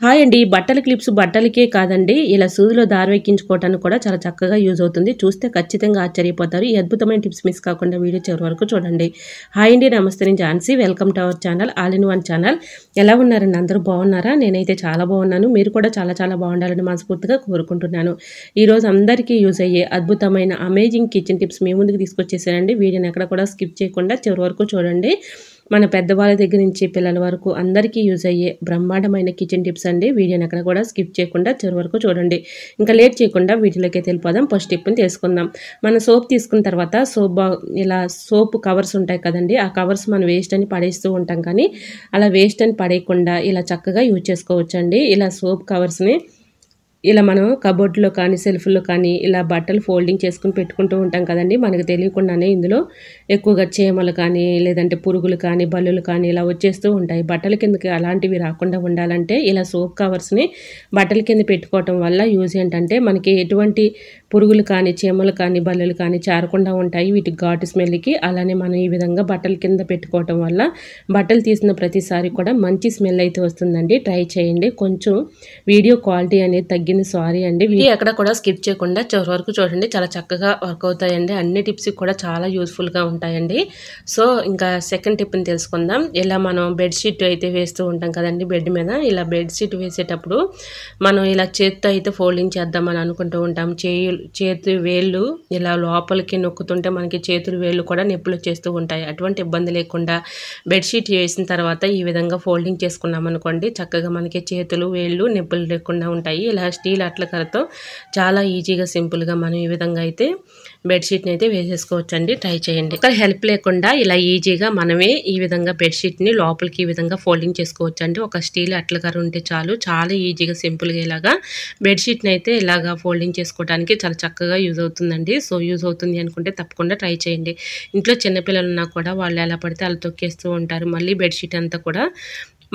Hi అండి. బట్టల clips బట్టలకే కాదండి, ఇలా సూదిలో దారం ఎక్కించుకోవటానికి కూడా చాలా చక్కగా యూజ్ అవుతుంది. చూస్తే ఖచ్చితంగా ఆశ్చర్యపోతారు. ఈ అద్భుతమైన టిప్స్ మిస్ కాకుండా వీడియో చివరి వరకు చూడండి. హాయ్ అండి, నమస్తే. నేను Jhansi. Welcome to our channel, all in one channel. ఎలా ఉన్నారండి? అందరూ బాగున్నారా? నేనైతే చాలా బాగున్నాను. మీరు కూడా చాలా చాలా బాగుండాలని మనస్ఫూర్తిగా కోరుకుంటున్నాను. ఈరోజు అందరికీ యూజ్ అయ్యే అద్భుతమైన అమేజింగ్ కిచెన్ టిప్స్ మీ ముందుకు తీసుకొచ్చేసానండి. వీడియోని ఎక్కడ కూడా స్కిప్ చేయకుండా చివరి వరకు చూడండి. మన పెద్దవాళ్ళ దగ్గర నుంచి పిల్లల వరకు అందరికీ యూజ్ అయ్యే బ్రహ్మాండమైన కిచెన్ టిప్స్ అండి. వీడియోని ఎక్కడ కూడా స్కిప్ చేయకుండా చివరి వరకు చూడండి. ఇంకా లేట్ చేయకుండా వీటిలోకి వెళ్ళిపోదాం. ఫస్ట్ టిప్ని తెలుసుకుందాం. మనం సోప్ తీసుకున్న తర్వాత ఇలా సోప్ కవర్స్ ఉంటాయి కదండి, ఆ కవర్స్ మనం వేస్ట్ అని పడేస్తూ ఉంటాం. కానీ అలా వేస్ట్ అని పడేయకుండా ఇలా చక్కగా యూజ్ చేసుకోవచ్చండి. ఇలా సోప్ కవర్స్ని ఇలా మనం కబోర్డ్లో కానీ సెల్ఫ్లో కానీ ఇలా బట్టలు ఫోల్డింగ్ చేసుకుని పెట్టుకుంటూ ఉంటాం కదండి. మనకు తెలియకుండానే ఇందులో ఎక్కువగా చీమలు కానీ లేదంటే పురుగులు కానీ బల్లులు కానీ ఇలా వచ్చేస్తూ ఉంటాయి. బట్టల కిందకి అలాంటివి రాకుండా ఉండాలంటే ఇలా సోప్ కవర్స్ని బట్టల కింద పెట్టుకోవటం వల్ల యూజ్ ఏంటంటే మనకి ఎటువంటి పురుగులు కానీ చీమలు కానీ బల్లులు కానీ చేరకుండా ఉంటాయి వీటి ఘాటు స్మెల్కి. అలానే మనం ఈ విధంగా బట్టల కింద పెట్టుకోవటం వల్ల బట్టలు తీసిన ప్రతిసారి కూడా మంచి స్మెల్ అయితే వస్తుందండి. ట్రై చేయండి. కొంచెం వీడియో క్వాలిటీ అనేది తగ్గింది, సారీ అండి. వీడియో ఎక్కడ కూడా స్కిప్ చేయకుండా చివరి వరకు చూడండి. చాలా చక్కగా వర్క్ అవుతాయండి. అన్ని టిప్స్ కూడా చాలా యూస్ఫుల్గా ఉంటాయండి. సో ఇంకా సెకండ్ టిప్ని తెలుసుకుందాం. ఇలా మనం బెడ్షీట్ అయితే వేస్తూ ఉంటాం కదండి బెడ్ మీద. ఇలా బెడ్షీట్ వేసేటప్పుడు మనం ఇలా చేతితో అయితే ఫోల్డింగ్ చేద్దామని అనుకుంటూ ఉంటాం. చేతి వేళ్ళు ఇలా లోపలికి నొక్కుతుంటే మనకి చేతుల వేళ్ళు కూడా నొప్పులు వచ్చేస్తూ ఉంటాయి. అటువంటి ఇబ్బంది లేకుండా బెడ్షీట్ వేసిన తర్వాత ఈ విధంగా ఫోల్డింగ్ చేసుకున్నాం అనుకోండి, చక్కగా మనకి చేతులు వేళ్ళు నొప్పులు లేకుండా ఉంటాయి. ఇలా స్టీల్ అట్లకరతో చాలా ఈజీగా సింపుల్గా మనం ఈ విధంగా అయితే బెడ్షీట్ని అయితే వేసేసుకోవచ్చండి. ట్రై చేయండి. ఇక్కడ హెల్ప్ లేకుండా ఇలా ఈజీగా మనమే ఈ విధంగా బెడ్షీట్ని లోపలికి ఈ విధంగా ఫోల్డింగ్ చేసుకోవచ్చు అండి. ఒక స్టీల్ అట్లకర ఉంటే చాలు, చాలా ఈజీగా సింపుల్గా ఇలాగా బెడ్షీట్ని అయితే ఇలాగా ఫోల్డింగ్ చేసుకోవడానికి చాలా చక్కగా యూజ్ అవుతుందండి. సో యూజ్ అవుతుంది అనుకుంటే తప్పకుండా ట్రై చేయండి. ఇంట్లో చిన్నపిల్లలు ఉన్నా కూడా వాళ్ళు ఎలా పడితే అలా తొక్కేస్తూ ఉంటారు. మళ్ళీ బెడ్షీట్ అంతా కూడా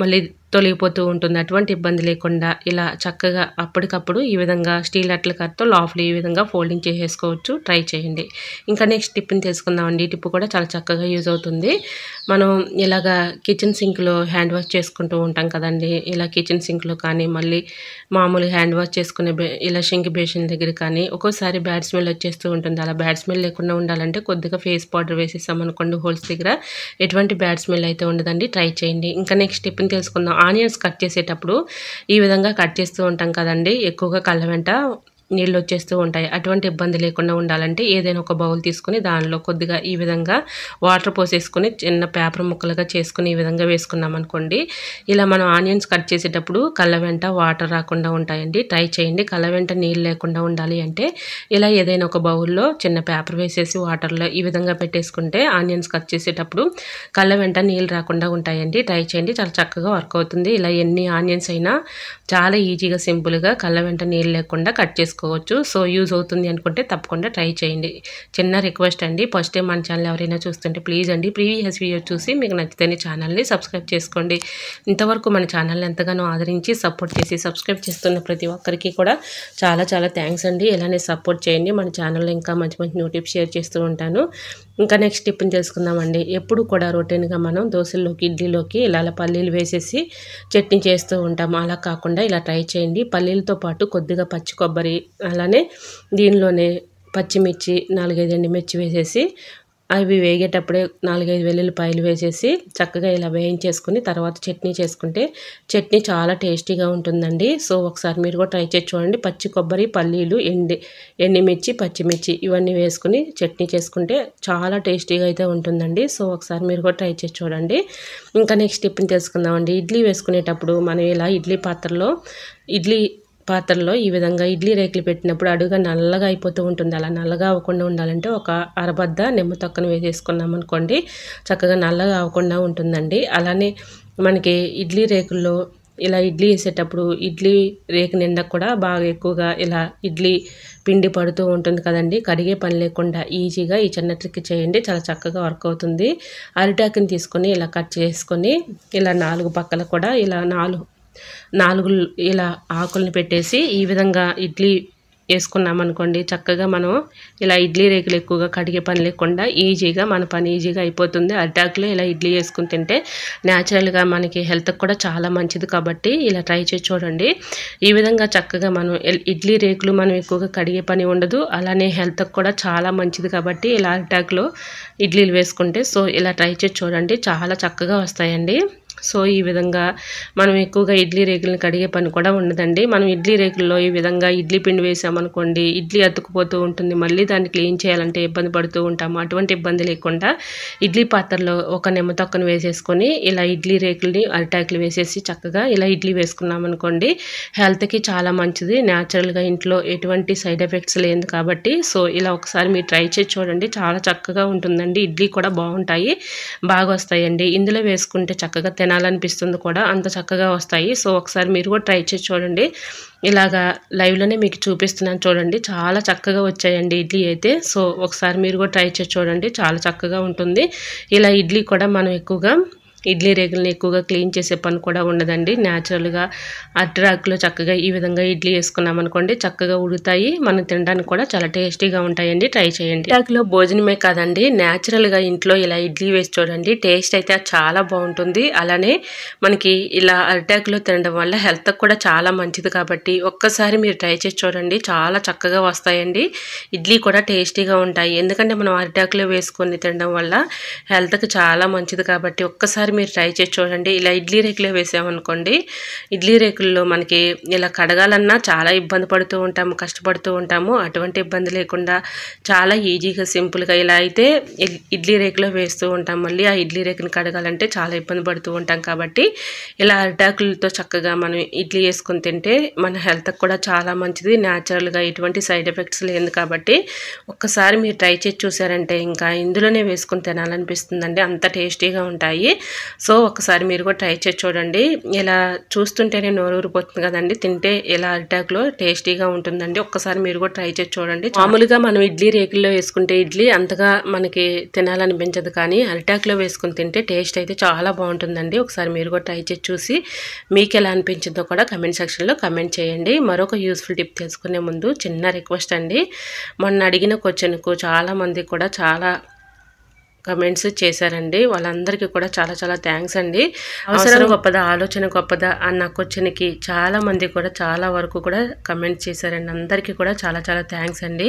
మళ్ళీ తొలగిపోతూ ఉంటుంది. అటువంటి ఇబ్బంది లేకుండా ఇలా చక్కగా అప్పటికప్పుడు ఈ విధంగా స్టీల్ అట్లకరతో లోపల ఈ విధంగా ఫోల్డింగ్ చేసేసుకోవచ్చు. ట్రై చేయండి. ఇంకా నెక్స్ట్ టిప్ని తెలుసుకుందామండి. ఈ టిప్ కూడా చాలా చక్కగా యూజ్ అవుతుంది. మనం ఇలాగా కిచెన్ సింక్లో హ్యాండ్ వాష్ చేసుకుంటూ ఉంటాం కదండి. ఇలా కిచెన్ సింక్లో కానీ మళ్ళీ మామూలు హ్యాండ్ వాష్ చేసుకునే ఇలా షింక్ బేసిన్ దగ్గర కానీ ఒక్కోసారి బ్యాడ్ స్మెల్ వచ్చేస్తూ ఉంటుంది. అలా బ్యాడ్ స్మెల్ లేకుండా ఉండాలంటే కొద్దిగా ఫేస్ పౌడర్ వేసేసామనుకోండి హోల్స్ దగ్గర, ఎటువంటి బ్యాడ్ స్మెల్ అయితే ఉండదండి. ట్రై చేయండి. ఇంకా నెక్స్ట్ టిప్ని తెలుసుకుందాం. ఆనియన్స్ కట్ చేసేటప్పుడు ఈ విధంగా కట్ చేస్తూ ఉంటాం కదండి, ఎక్కువగా కళ్ళ వెంట నీళ్ళు వచ్చేస్తూ ఉంటాయి. అటువంటి ఇబ్బంది లేకుండా ఉండాలంటే ఏదైనా ఒక బౌల్ తీసుకుని దానిలో కొద్దిగా ఈ విధంగా వాటర్ పోసేసుకొని చిన్న పేపర్ ముక్కలుగా చేసుకుని ఈ విధంగా వేసుకున్నాం అనుకోండి, ఇలా మనం ఆనియన్స్ కట్ చేసేటప్పుడు కళ్ళ వెంట వాటర్ రాకుండా ఉంటాయండి. ట్రై చేయండి. కళ్ళ వెంట నీళ్ళు లేకుండా ఉండాలి అంటే ఇలా ఏదైనా ఒక బౌల్లో చిన్న పేపర్ వేసేసి వాటర్లో ఈ విధంగా పెట్టేసుకుంటే ఆనియన్స్ కట్ చేసేటప్పుడు కళ్ళ వెంట నీళ్ళు రాకుండా ఉంటాయండి. ట్రై చేయండి. చాలా చక్కగా వర్క్ అవుతుంది. ఇలా ఎన్ని ఆనియన్స్ అయినా చాలా ఈజీగా సింపుల్గా కళ్ళ వెంట నీళ్ళు లేకుండా కట్ చేసుకోవచ్చు. సో యూజ్ అవుతుంది అనుకుంటే తప్పకుండా ట్రై చేయండి. చిన్న రిక్వెస్ట్ అండి, ఫస్ట్ టైం మన ఛానల్ ఎవరైనా చూస్తుంటే ప్లీజ్ అండి ప్రీవియస్ వీడియో చూసి మీకు నచ్చితేనే ఛానల్ని సబ్స్క్రైబ్ చేసుకోండి. ఇంతవరకు మన ఛానల్ని ఎంతగానో ఆదరించి సపోర్ట్ చేసి సబ్స్క్రైబ్ చేస్తున్న ప్రతి ఒక్కరికి కూడా చాలా చాలా థ్యాంక్స్ అండి. ఇలానే సపోర్ట్ చేయండి. మన ఛానల్లో ఇంకా మంచి మంచి న్యూ టిప్స్ షేర్ చేస్తూ ఉంటాను. ఇంకా నెక్స్ట్ టిప్ని తెలుసుకుందామండి. ఎప్పుడు కూడా రొటీన్గా మనం దోశల్లోకి ఇడ్లీలోకి ఇలా పల్లీలు వేసేసి చట్నీ చేస్తూ ఉంటాము. అలా కాకుండా ఇలా ట్రై చేయండి. పల్లీలతో పాటు కొద్దిగా పచ్చి కొబ్బరి, అలానే దీనిలోనే పచ్చిమిర్చి 4-5 ఎండుమిర్చి వేసేసి అవి వేగేటప్పుడే 4-5 వెల్లుల్లిపాయలు వేసేసి చక్కగా ఇలా వేయించేసుకుని తర్వాత చట్నీ చేసుకుంటే చట్నీ చాలా టేస్టీగా ఉంటుందండి. సో ఒకసారి మీరు కూడా ట్రై చేసి చూడండి. పచ్చి కొబ్బరి, పల్లీలు, ఎండుమిర్చి, పచ్చిమిర్చి ఇవన్నీ వేసుకుని చట్నీ చేసుకుంటే చాలా టేస్టీగా అయితే ఉంటుందండి. సో ఒకసారి మీరు కూడా ట్రై చేసి చూడండి. ఇంకా నెక్స్ట్ టిప్ని తెలుసుకుందామండి. ఇడ్లీ వేసుకునేటప్పుడు మనం ఇలా ఇడ్లీ పాత్రలో ఈ విధంగా ఇడ్లీ రేకులు పెట్టినప్పుడు అడుగుగా నల్లగా అయిపోతూ ఉంటుంది. అలా నల్లగా అవ్వకుండా ఉండాలంటే ఒక అరబద్ద నిమ్మ తొక్కను వేసేసుకున్నాం అనుకోండి, చక్కగా నల్లగా అవ్వకుండా ఉంటుందండి. అలానే మనకి ఇడ్లీ రేకుల్లో ఇలా ఇడ్లీ వేసేటప్పుడు ఇడ్లీ రేకు నిండా కూడా బాగా ఎక్కువగా ఇలా ఇడ్లీ పిండి పడుతూ ఉంటుంది కదండి. కడిగే పని లేకుండా ఈజీగా ఈ చిన్న ట్రిక్ చేయండి. చాలా చక్కగా వర్క్ అవుతుంది. అరిటాకుని తీసుకొని ఇలా కట్ చేసుకొని ఇలా 4 పక్కల కూడా ఇలా 4 ఇలా ఆకుల్ని పెట్టేసి ఈ విధంగా ఇడ్లీ వేసుకున్నామనుకోండి చక్కగా మనం ఇలా ఇడ్లీ రేకులు ఎక్కువగా కడిగే పని లేకుండా ఈజీగా మన పని ఈజీగా అయిపోతుంది. అరిటాకులో ఇలా ఇడ్లీ వేసుకుని తింటే న్యాచురల్గా మనకి హెల్త్కి కూడా చాలా మంచిది కాబట్టి ఇలా ట్రై చేసి చూడండి. ఈ విధంగా చక్కగా మనం ఇడ్లీ రేకులు మనం ఎక్కువగా కడిగే పని ఉండదు, అలానే హెల్త్కి కూడా చాలా మంచిది కాబట్టి ఇలా అరిటాకులో ఇడ్లీలు వేసుకుంటే సో ఇలా ట్రై చేసి చూడండి, చాలా చక్కగా వస్తాయండి. సో ఈ విధంగా మనం ఎక్కువగా ఇడ్లీ రేకులను కడిగే పని కూడా ఉండదండి. మనం ఇడ్లీ రేకుల్లో ఈ విధంగా ఇడ్లీ పిండి వేసామనుకోండి ఇడ్లీ అతుక్కుపోతూ ఉంటుంది, మళ్ళీ దాన్ని క్లీన్ చేయాలంటే ఇబ్బంది పడుతూ ఉంటాము. అటువంటి ఇబ్బంది లేకుండా ఇడ్లీ పాత్రలో ఒక నిమ్మ తొక్కను వేసేసుకొని ఇలా ఇడ్లీ రేకుల్ని అరిటాకులు వేసేసి చక్కగా ఇలా ఇడ్లీ వేసుకున్నాం అనుకోండి హెల్త్కి చాలా మంచిది. న్యాచురల్గా ఇంట్లో ఎటువంటి సైడ్ ఎఫెక్ట్స్ లేదు కాబట్టి సో ఇలా ఒకసారి మీరు ట్రై చేసి చూడండి, చాలా చక్కగా ఉంటుందండి. ఇడ్లీ కూడా బాగుంటాయి, బాగా వస్తాయండి. ఇందులో వేసుకుంటే చక్కగా తినాలనిపిస్తుంది కూడా, అంత చక్కగా వస్తాయి. సో ఒకసారి మీరు కూడా ట్రై చేసి చూడండి. ఇలాగా లైవ్లోనే మీకు చూపిస్తున్నాను చూడండి, చాలా చక్కగా వచ్చాయండి ఇడ్లీ అయితే. సో ఒకసారి మీరు కూడా ట్రై చేసి చూడండి, చాలా చక్కగా ఉంటుంది. ఇలా ఇడ్లీ కూడా మనం ఎక్కువగా ఇడ్లీ రేకులని ఎక్కువగా క్లీన్ చేసే పని కూడా ఉండదండి. న్యాచురల్గా అరిటాకులో చక్కగా ఈ విధంగా ఇడ్లీ వేసుకున్నాం అనుకోండి చక్కగా ఉడుతాయి, మనం తినడానికి కూడా చాలా టేస్టీగా ఉంటాయండి. ట్రై చేయండి. అరిటాకులో భోజనమే కాదండి, న్యాచురల్గా ఇంట్లో ఇలా ఇడ్లీ వేసి చూడండి, టేస్ట్ అయితే చాలా బాగుంటుంది. అలానే మనకి ఇలా అరిటాకులో తినడం వల్ల హెల్త్కి కూడా చాలా మంచిది కాబట్టి ఒక్కసారి మీరు ట్రై చేసి చూడండి, చాలా చక్కగా వస్తాయండి. ఇడ్లీ కూడా టేస్టీగా ఉంటాయి, ఎందుకంటే మనం అరిటాకులో వేసుకొని తినడం వల్ల హెల్త్కి చాలా మంచిది కాబట్టి ఒక్కసారి మీరు ట్రై చేసి చూడండి. ఇలా ఇడ్లీ రేకులో వేసామనుకోండి ఇడ్లీ రేకుల్లో మనకి ఇలా కడగాలన్నా చాలా ఇబ్బంది పడుతూ ఉంటాము, కష్టపడుతూ ఉంటాము. అటువంటి ఇబ్బంది లేకుండా చాలా ఈజీగా సింపుల్గా ఇలా అయితే ఇడ్లీ రేకులో వేస్తూ ఉంటాం. మళ్ళీ ఆ ఇడ్లీ రేకుని కడగాలంటే చాలా ఇబ్బంది పడుతూ ఉంటాం కాబట్టి ఇలా అరిటాకులతో చక్కగా మనం ఇడ్లీ వేసుకొని తింటే మన హెల్త్కి కూడా చాలా మంచిది. న్యాచురల్గా ఎటువంటి సైడ్ ఎఫెక్ట్స్ లేదు కాబట్టి ఒక్కసారి మీరు ట్రై చేసి చూసారంటే ఇంకా ఇందులోనే వేసుకొని తినాలనిపిస్తుందండి, అంత టేస్టీగా ఉంటాయి. సో ఒకసారి మీరు కూడా ట్రై చేసి చూడండి. ఇలా చూస్తుంటేనే నోరు ఊరిపోతుంది కదండి, తింటే ఇలా అరిటాకులో టేస్టీగా ఉంటుందండి. ఒక్కసారి మీరు కూడా ట్రై చేసి చూడండి. మామూలుగా మనం ఇడ్లీ రేకుల్లో వేసుకుంటే ఇడ్లీ అంతగా మనకి తినాలనిపించదు, కానీ అరిటాకులో వేసుకుని తింటే టేస్ట్ అయితే చాలా బాగుంటుందండి. ఒకసారి మీరు కూడా ట్రై చేసి చూసి మీకు ఎలా అనిపించిందో కూడా కమెంట్ సెక్షన్లో కమెంట్ చేయండి. మరొక యూస్ఫుల్ టిప్ తెలుసుకునే ముందు చిన్న రిక్వెస్ట్ అండి, మొన్న అడిగిన క్వశ్చన్కు చాలామంది కూడా చాలా కమెంట్స్ చేశారండి, వాళ్ళందరికీ కూడా చాలా చాలా థ్యాంక్స్ అండి. అవసరం గొప్పదా ఆలోచన గొప్పదా అన్న క్వశ్చన్కి చాలా మంది కూడా చాలా వరకు కూడా కమెంట్ చేశారండి. అందరికీ కూడా చాలా చాలా థ్యాంక్స్ అండి,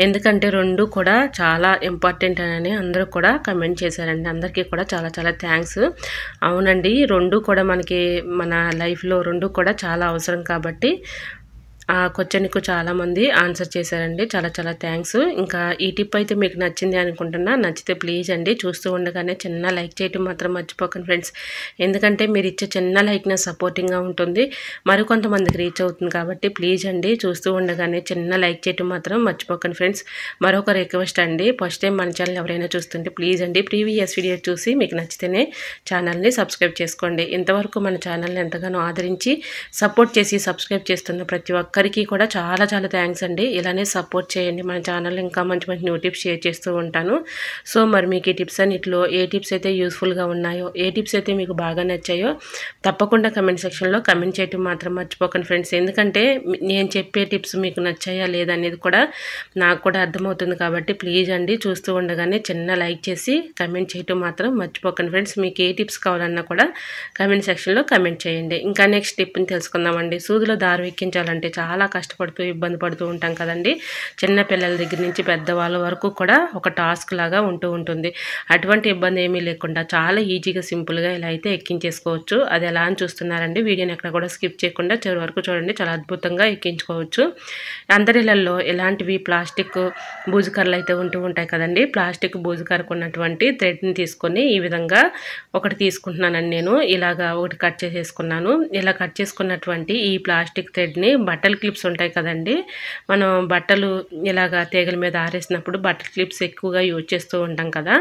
ఎందుకంటే రెండు కూడా చాలా ఇంపార్టెంట్ అని అందరూ కూడా కమెంట్ చేశారండి. అందరికీ కూడా చాలా చాలా థ్యాంక్స్. అవునండి, రెండు కూడా మనకి మన లైఫ్లో రెండు కూడా చాలా అవసరం కాబట్టి ఆ క్వశ్చన్కు చాలామంది ఆన్సర్ చేశారండి, చాలా చాలా థ్యాంక్స్. ఇంకా ఈ టిప్ అయితే మీకు నచ్చింది అనుకుంటున్నా, నచ్చితే ప్లీజ్ అండి చూస్తూ ఉండగానే చిన్న లైక్ చేయటం మాత్రం మర్చిపోకండి ఫ్రెండ్స్, ఎందుకంటే మీరు ఇచ్చే చిన్న లైక్ నా సపోర్టింగ్గా ఉంటుంది, మరికొంతమందికి రీచ్ అవుతుంది కాబట్టి ప్లీజ్ అండి చూస్తూ ఉండగానే చిన్న లైక్ చేయటం మాత్రం మర్చిపోకండి ఫ్రెండ్స్. మరొక రిక్వెస్ట్ అండి, ఫస్ట్ టైం మన ఛానల్ ఎవరైనా చూస్తుంటే ప్లీజ్ అండి ప్రీవియస్ వీడియో చూసి మీకు నచ్చితేనే ఛానల్ని సబ్స్క్రైబ్ చేసుకోండి. ఇంతవరకు మన ఛానల్ని ఎంతగానో ఆదరించి సపోర్ట్ చేసి సబ్స్క్రైబ్ చేస్తున్న ప్రతి ఒక్కరికి కూడా చాలా చాలా థ్యాంక్స్ అండి. ఇలానే సపోర్ట్ చేయండి, మన ఛానల్ ఇంకా మంచి మంచి న్యూ టిప్స్ షేర్ చేస్తూ ఉంటాను. సో మరి మీకు ఈ టిప్స్ అన్నిటిలో ఏ టిప్స్ అయితే యూస్ఫుల్గా ఉన్నాయో, ఏ టిప్స్ అయితే మీకు బాగా నచ్చాయో తప్పకుండా కమెంట్ సెక్షన్లో కమెంట్ చేయటం మాత్రం మర్చిపోకండి ఫ్రెండ్స్, ఎందుకంటే నేను చెప్పే టిప్స్ మీకు నచ్చాయా లేదా అనేది కూడా నాకు కూడా అర్థమవుతుంది కాబట్టి ప్లీజ్ అండి చూస్తూ ఉండగానే చిన్న లైక్ చేసి కమెంట్ చేయటం మాత్రం మర్చిపోకండి ఫ్రెండ్స్. మీకు ఏ టిప్స్ కావాలన్నా కూడా కమెంట్ సెక్షన్లో కమెంట్ చేయండి. ఇంకా నెక్స్ట్ టిప్ని తెలుసుకుందామండి. సూదిలో దారం ఎక్కించాలంటే చాలా కష్టపడుతూ ఇబ్బంది పడుతూ ఉంటాం కదండి, చిన్న పిల్లల దగ్గర నుంచి పెద్దవాళ్ళ వరకు కూడా ఒక టాస్క్ లాగా ఉంటూ ఉంటుంది. అటువంటి ఇబ్బంది ఏమీ లేకుండా చాలా ఈజీగా సింపుల్గా ఇలా అయితే ఎక్కించేసుకోవచ్చు. అది ఎలా అని చూస్తున్నారండి, వీడియోని ఎక్కడ కూడా స్కిప్ చేయకుండా చివరి వరకు చూడండి, చాలా అద్భుతంగా ఎక్కించుకోవచ్చు. అందరిలలో ఎలాంటివి ప్లాస్టిక్ బూజుకర్రలు అయితే ఉంటూ ఉంటాయి కదండి, ప్లాస్టిక్ బూజుకర్రకు ఉన్నటువంటి థ్రెడ్ని తీసుకొని ఈ విధంగా ఒకటి తీసుకుంటున్నానండి. నేను ఇలాగా ఒకటి కట్ చేసేసుకున్నాను. ఇలా కట్ చేసుకున్నటువంటి ఈ ప్లాస్టిక్ థ్రెడ్ని బట్టల క్లిప్స్ ఉంటాయి కదండి, మనం బట్టలు ఇలాగా తీగల మీద ఆరేసినప్పుడు బట్టల క్లిప్స్ ఎక్కువగా యూజ్ చేస్తూ ఉంటాం కదా,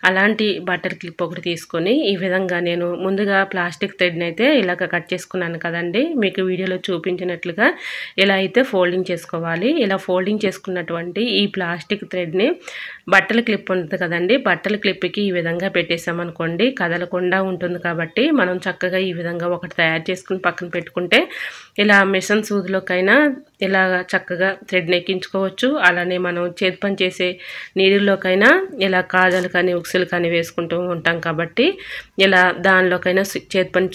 అలాంటి బట్టల క్లిప్ ఒకటి తీసుకొని ఈ విధంగా నేను ముందుగా ప్లాస్టిక్ థ్రెడ్ని అయితే ఇలాగ కట్ చేసుకున్నాను కదండి, మీకు వీడియోలో చూపించినట్లుగా ఇలా అయితే ఫోల్డింగ్ చేసుకోవాలి. ఇలా ఫోల్డింగ్ చేసుకున్నటువంటి ఈ ప్లాస్టిక్ థ్రెడ్ని బట్టల క్లిప్ ఉంటుంది కదండి, బట్టల క్లిప్కి ఈ విధంగా పెట్టేసామనుకోండి కదలకుండా ఉంటుంది కాబట్టి మనం చక్కగా ఈ విధంగా ఒకటి తయారు చేసుకుని పక్కన పెట్టుకుంటే ఇలా మిషన్ సూదిలోకైనా నీడిల్లోకైనా ఇలా చక్కగా థ్రెడ్ని ఎక్కించుకోవచ్చు. అలానే మనం చేతి పని చేసే నీడిల్లోకైనా ఇలా కాజాలు కానీ ఉక్సులు కానీ వేసుకుంటూ ఉంటాం కాబట్టి ఇలా దానిలోకైనా చేతి పని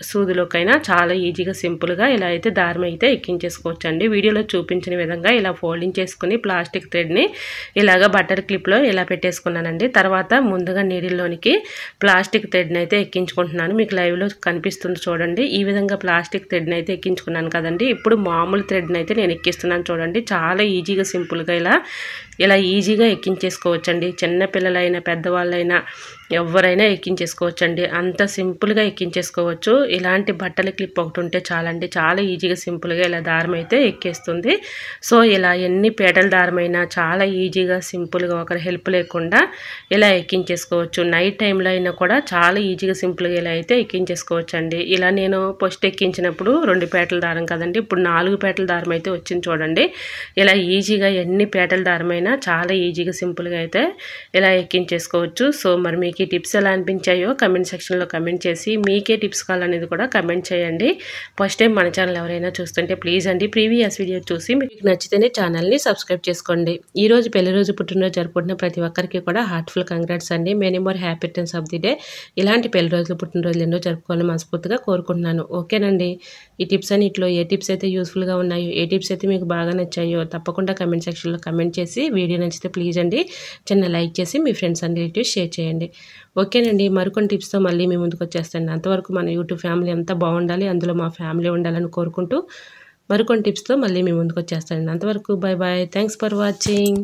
సూదిలోకైనా చాలా ఈజీగా సింపుల్గా ఇలా అయితే దారం అయితే ఎక్కించేసుకోవచ్చు అండి. వీడియోలో చూపించిన విధంగా ఇలా ఫోల్డింగ్ చేసుకుని ప్లాస్టిక్ థ్రెడ్ని ఇలాగ బట్టర్ క్లిప్లో ఇలా పెట్టేసుకున్నానండి. తర్వాత ముందుగా నీడిల్లోనికి ప్లాస్టిక్ థ్రెడ్ని అయితే ఎక్కించుకుంటున్నాను. మీకు లైవ్లో కనిపిస్తుంది చూడండి. ఈ విధంగా ప్లాస్టిక్ థ్రెడ్ని అయితే ఎక్కించుకున్నాను కదండి. ఇప్పుడు మామూలు థ్రెడ్ని అయితే నేను ఎక్కిస్తున్నాను చూడండి. చాలా ఈజీగా సింపుల్గా ఇలా ఈజీగా ఎక్కించేసుకోవచ్చండి. చిన్నపిల్లలైనా పెద్దవాళ్ళైనా ఎవరైనా ఎక్కించేసుకోవచ్చండి. అంత సింపుల్గా ఎక్కించేసుకోవచ్చు. ఇలాంటి బట్టల క్లిప్ ఒకటి ఉంటే చాలండి. చాలా ఈజీగా సింపుల్గా ఇలా దారం అయితే ఎక్కేస్తుంది. సో ఇలా ఎన్ని పేటల దారమైనా చాలా ఈజీగా సింపుల్గా ఒకరి హెల్ప్ లేకుండా ఇలా ఎక్కించేసుకోవచ్చు. నైట్ టైంలో అయినా కూడా చాలా ఈజీగా సింపుల్గా ఇలా అయితే ఎక్కించేసుకోవచ్చు అండి. ఇలా నేను ఫస్ట్ ఎక్కించినప్పుడు 2 పేటల దారం కదండి, ఇప్పుడు 4 పేటల దారం అయితే వచ్చింది చూడండి. ఇలా ఈజీగా ఎన్ని పేటల దారమైనా చాలా ఈజీగా సింపుల్గా అయితే ఇలా ఎక్కించేసుకోవచ్చు. సో మరి మీకు ఈ టిప్స్ ఎలా అనిపించాయో కమెంట్ సెక్షన్లో కమెంట్ చేసి మీకే టిప్స్ కావాలనేది కూడా కమెంట్ చేయండి. ఫస్ట్ టైం మన ఛానల్ ఎవరైనా చూస్తుంటే ప్లీజ్ అండి ప్రీవియస్ వీడియో చూసి మీకు నచ్చితేనే ఛానల్ని సబ్స్క్రైబ్ చేసుకోండి. ఈరోజు పెళ్లి రోజు పుట్టినరోజు జరుపుకుంటున్న ప్రతి ఒక్కరికి కూడా హార్ట్ఫుల్ కంగ్రాట్స్ అండి. Many more happy returns of the day. ఇలాంటి పెళ్లి రోజులు పుట్టినరోజులు ఎన్నో జరుపుకోవాలని మనస్ఫూర్తిగా కోరుకుంటున్నాను. ఓకేనండి. ఈ టిప్స్ అన్నిట్లో ఏ టిప్స్ అయితే యూస్ఫుల్గా ఉన్నాయో, ఏ టిప్స్ అయితే మీకు బాగా నచ్చాయో తప్పకుండా కమెంట్ సెక్షన్లో కమెంట్ చేసి వీడియో నచ్చితే ప్లీజ్ అండి చిన్న లైక్ చేసి మీ ఫ్రెండ్స్ అండ్ రిలేటివ్స్ షేర్ చేయండి. ఓకేనండి. మరికొన్ని టిప్స్తో మళ్ళీ మీ ముందుకు వచ్చేస్తాను. అంతవరకు మన యూట్యూబ్ ఫ్యామిలీ అంతా బాగుండాలి, అందులో మా ఫ్యామిలీ ఉండాలని కోరుకుంటూ మరికొన్ని టిప్స్తో మళ్ళీ మీ ముందుకు వచ్చేస్తాను. అంతవరకు bye bye. Thanks for watching.